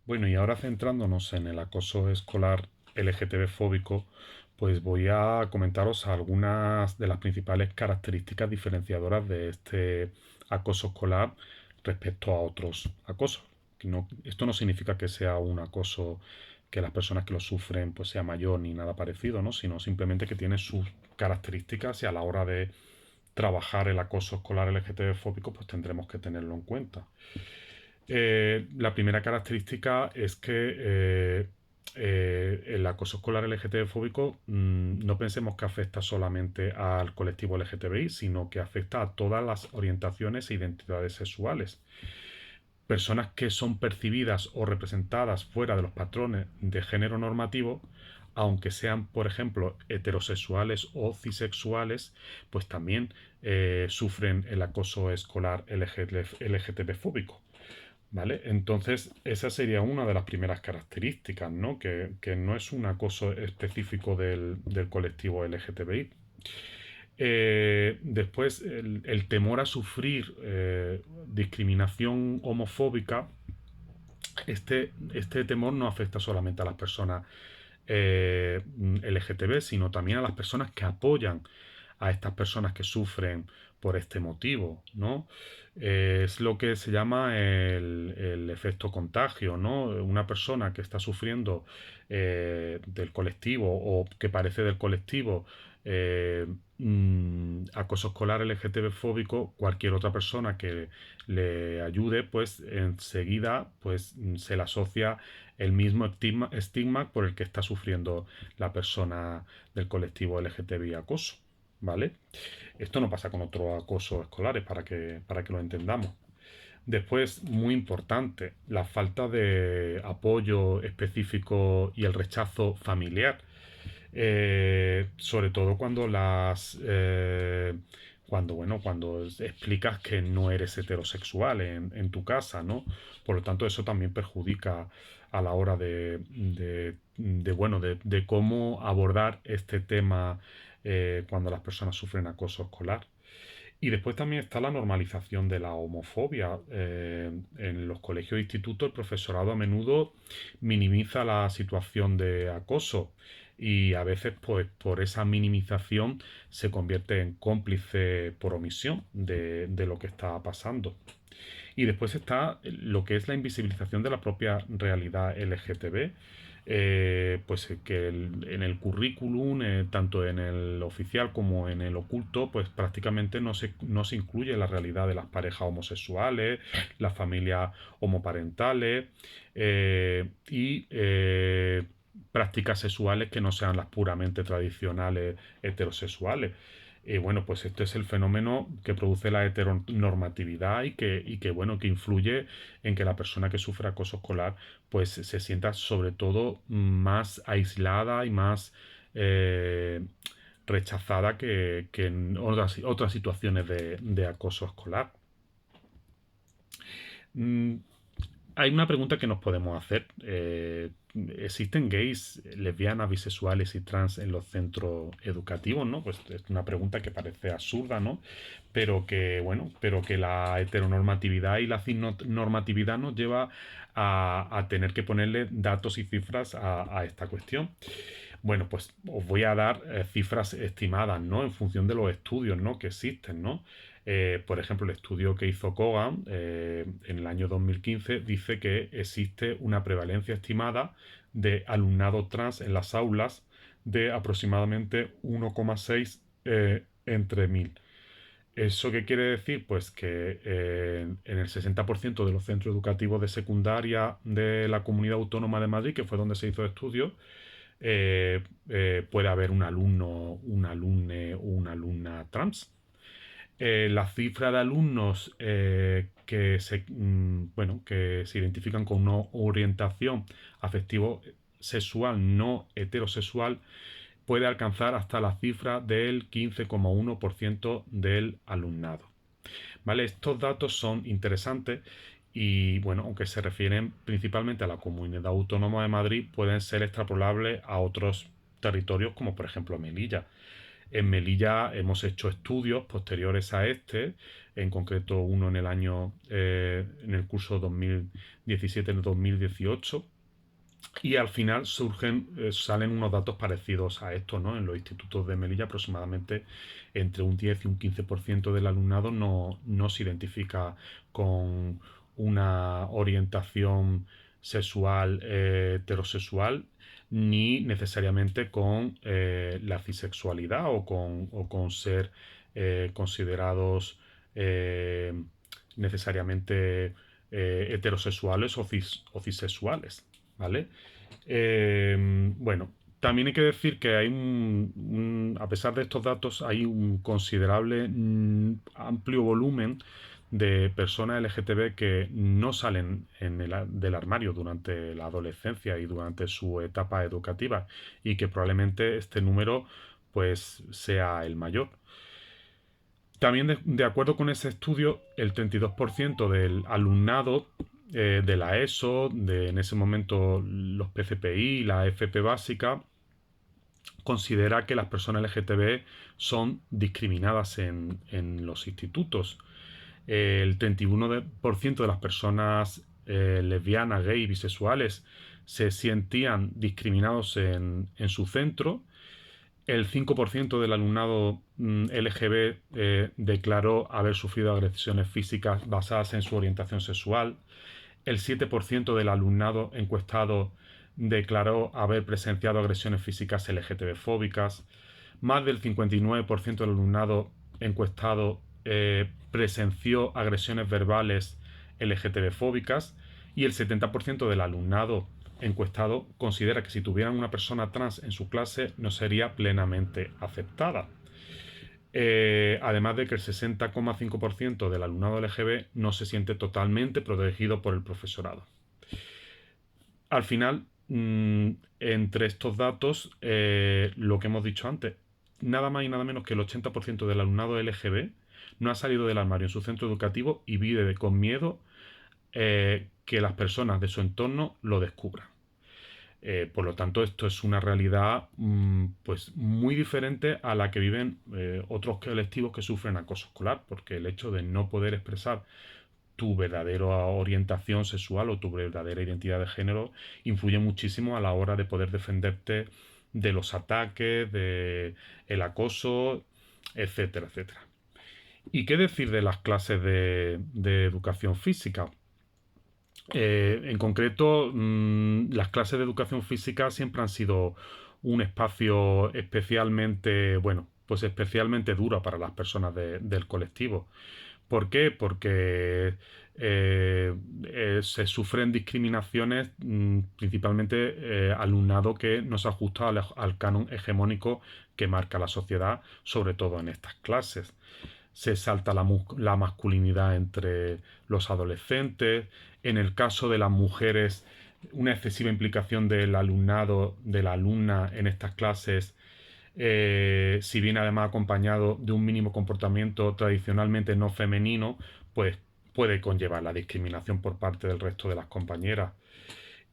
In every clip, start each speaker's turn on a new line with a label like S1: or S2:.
S1: Bueno, y ahora centrándonos en el acoso escolar LGTB fóbico, pues voy a comentaros algunas de las principales características diferenciadoras de este acoso escolar respecto a otros acosos. Esto no significa que sea un acoso que las personas que lo sufren pues sea mayor ni nada parecido, ¿no? Sino simplemente que tiene sus características y a la hora de trabajar el acoso escolar LGTB fóbico pues tendremos que tenerlo en cuenta. La primera característica es que el acoso escolar LGTB fóbico no pensemos que afecta solamente al colectivo LGTBI, sino que afecta a todas las orientaciones e identidades sexuales. Personas que son percibidas o representadas fuera de los patrones de género normativo, aunque sean, por ejemplo, heterosexuales o cisexuales, pues también sufren el acoso escolar LGTB fóbico. ¿Vale? Entonces, esa sería una de las primeras características, ¿no? Que no es un acoso específico del colectivo LGTBI. Después, el temor a sufrir discriminación homofóbica, este temor no afecta solamente a las personas LGTB, sino también a las personas que apoyan a estas personas que sufren por este motivo, ¿no? Es lo que se llama el efecto contagio, ¿no? Una persona que está sufriendo del colectivo o que parece del colectivo acoso escolar LGTB fóbico, cualquier otra persona que le ayude, pues enseguida pues se le asocia el mismo estigma por el que está sufriendo la persona del colectivo LGTBI acoso, ¿vale? Esto no pasa con otros acosos escolares para que lo entendamos. Después, muy importante, la falta de apoyo específico y el rechazo familiar. Sobre todo cuando explicas que no eres heterosexual en tu casa, ¿no? Por lo tanto, eso también perjudica a la hora de cómo abordar este tema cuando las personas sufren acoso escolar. Y después también está la normalización de la homofobia. En los colegios e institutos el profesorado a menudo minimiza la situación de acoso y a veces pues por esa minimización se convierte en cómplice por omisión de lo que está pasando. Y después está lo que es la invisibilización de la propia realidad LGTB. Pues que en el currículum, tanto en el oficial como en el oculto, pues prácticamente no se incluye la realidad de las parejas homosexuales, las familias homoparentales y prácticas sexuales que no sean las puramente tradicionales heterosexuales. Bueno, pues este es el fenómeno que produce la heteronormatividad y que influye en que la persona que sufre acoso escolar pues se sienta sobre todo más aislada y más rechazada que en otras situaciones de acoso escolar. Mm, Hay una pregunta que nos podemos hacer. ¿Existen gays, lesbianas, bisexuales y trans en los centros educativos, no? Pues es una pregunta que parece absurda, ¿no? Pero que la heteronormatividad y la cisnormatividad nos lleva a tener que ponerle datos y cifras a esta cuestión. Bueno, pues os voy a dar cifras estimadas, ¿no? En función de los estudios, ¿no? Que existen, ¿no? Por ejemplo, el estudio que hizo Kogan en el año 2015 dice que existe una prevalencia estimada de alumnado trans en las aulas de aproximadamente 1,6 entre 1000. ¿Eso qué quiere decir? Pues que en el 60% de los centros educativos de secundaria de la Comunidad Autónoma de Madrid, que fue donde se hizo el estudio, puede haber un alumno, un alumne o una alumna trans. La cifra de alumnos que se identifican con una orientación afectivo sexual no heterosexual puede alcanzar hasta la cifra del 15,1% del alumnado. ¿Vale? Estos datos son interesantes y, bueno, aunque se refieren principalmente a la Comunidad Autónoma de Madrid, pueden ser extrapolables a otros territorios como por ejemplo Melilla. En Melilla hemos hecho estudios posteriores a este, en concreto uno en el año, en el curso 2017-2018. Y al final salen unos datos parecidos a estos, ¿no? En los institutos de Melilla aproximadamente entre un 10 y un 15% del alumnado no se identifica con una orientación sexual heterosexual, ni necesariamente con la cisexualidad o con ser considerados eh, necesariamente heterosexuales o cisexuales, ¿vale? Bueno, también hay que decir que hay a pesar de estos datos, hay un considerable amplio volumen de personas LGTB que no salen del armario durante la adolescencia y durante su etapa educativa, y que probablemente este número pues sea el mayor. También de acuerdo con ese estudio, el 32% del alumnado de la ESO, en ese momento los PCPI, la FP básica, considera que las personas LGTB son discriminadas en los institutos. El 31% de las personas lesbianas, gay y bisexuales se sentían discriminados en su centro. El 5% del alumnado LGB declaró haber sufrido agresiones físicas basadas en su orientación sexual. El 7% del alumnado encuestado declaró haber presenciado agresiones físicas LGTB-fóbicas. Más del 59% del alumnado encuestado presenció agresiones verbales LGTB-fóbicas. Y el 70% del alumnado encuestado considera que si tuvieran una persona trans en su clase no sería plenamente aceptada. Además de que el 60,5% del alumnado LGB no se siente totalmente protegido por el profesorado. Al final, entre estos datos, lo que hemos dicho antes, nada más y nada menos que el 80% del alumnado LGB no ha salido del armario en su centro educativo y vive con miedo que las personas de su entorno lo descubran. Por lo tanto, esto es una realidad pues muy diferente a la que viven otros colectivos que sufren acoso escolar, porque el hecho de no poder expresar tu verdadera orientación sexual o tu verdadera identidad de género influye muchísimo a la hora de poder defenderte de los ataques, de el acoso, etcétera, etcétera. ¿Y qué decir de las clases de educación física? En concreto, las clases de educación física siempre han sido un espacio especialmente, bueno, pues especialmente duro para las personas del colectivo. ¿Por qué? Porque se sufren discriminaciones, principalmente alumnado que no se ajusta al canon hegemónico que marca la sociedad, sobre todo en estas clases. Se salta la masculinidad entre los adolescentes. En el caso de las mujeres, una excesiva implicación del alumnado, de la alumna en estas clases, si viene además acompañado de un mínimo comportamiento tradicionalmente no femenino, pues puede conllevar la discriminación por parte del resto de las compañeras.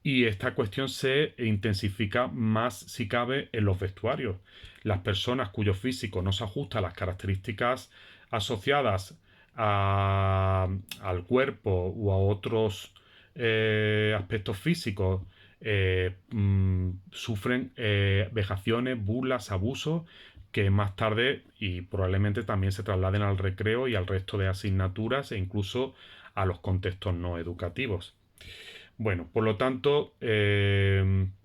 S1: Y esta cuestión se intensifica más si cabe en los vestuarios. Las personas cuyo físico no se ajusta a las características asociadas al cuerpo o a otros aspectos físicos sufren vejaciones, burlas, abusos que más tarde y probablemente también se trasladen al recreo y al resto de asignaturas e incluso a los contextos no educativos. Bueno, por lo tanto,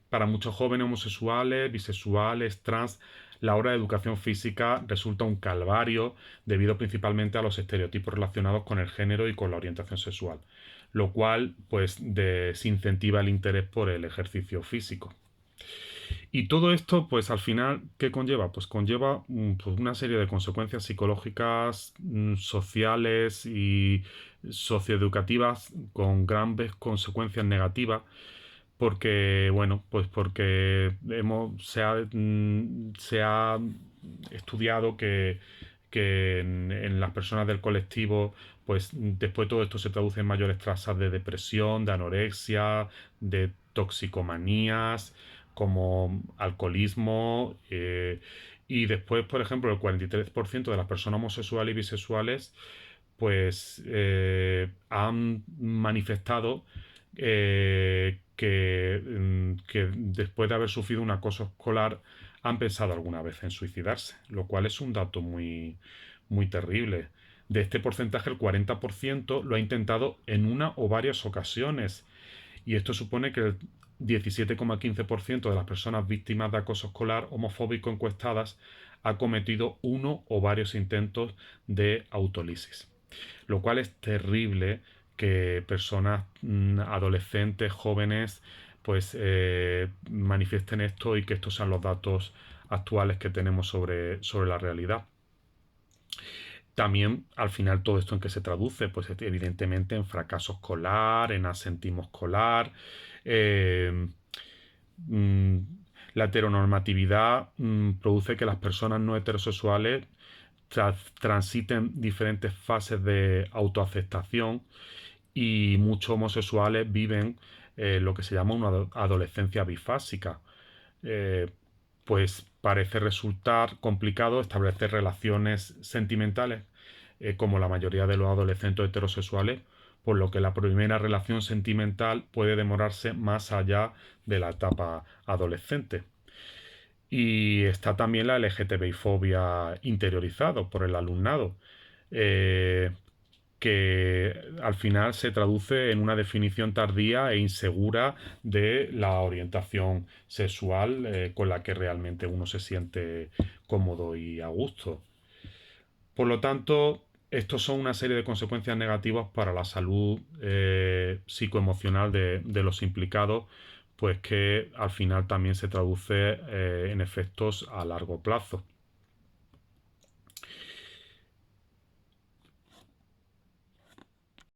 S1: para muchos jóvenes homosexuales, bisexuales, trans, la hora de educación física resulta un calvario debido principalmente a los estereotipos relacionados con el género y con la orientación sexual, lo cual pues desincentiva el interés por el ejercicio físico. Y todo esto, pues al final, ¿qué conlleva? Pues conlleva pues, una serie de consecuencias psicológicas, sociales y socioeducativas con grandes consecuencias negativas, porque, bueno, pues porque se ha estudiado que en las personas del colectivo, pues después todo esto se traduce en mayores tasas de depresión, de anorexia, de toxicomanías, como alcoholismo, y después, por ejemplo, el 43% de las personas homosexuales y bisexuales pues han manifestado que después de haber sufrido un acoso escolar han pensado alguna vez en suicidarse, lo cual es un dato muy terrible. De este porcentaje, el 40% lo ha intentado en una o varias ocasiones, y esto supone que el 17,15% de las personas víctimas de acoso escolar homofóbico encuestadas ha cometido uno o varios intentos de autolisis, lo cual es terrible que personas adolescentes, jóvenes, pues manifiesten esto y que estos sean los datos actuales que tenemos sobre la realidad. También, al final, todo esto en qué se traduce, pues evidentemente en fracaso escolar, en asentismo escolar. eh, mm, la heteronormatividad produce que las personas no heterosexuales transiten diferentes fases de autoaceptación, y muchos homosexuales viven lo que se llama una adolescencia bifásica. Eh, pues parece resultar complicado establecer relaciones sentimentales, como la mayoría de los adolescentes heterosexuales, por lo que la primera relación sentimental puede demorarse más allá de la etapa adolescente. Y está también la LGTBI-fobia interiorizado por el alumnado, eh, que al final se traduce en una definición tardía e insegura de la orientación sexual con la que realmente uno se siente cómodo y a gusto. Por lo tanto, estos son una serie de consecuencias negativas para la salud psicoemocional de los implicados, pues que al final también se traduce en efectos a largo plazo.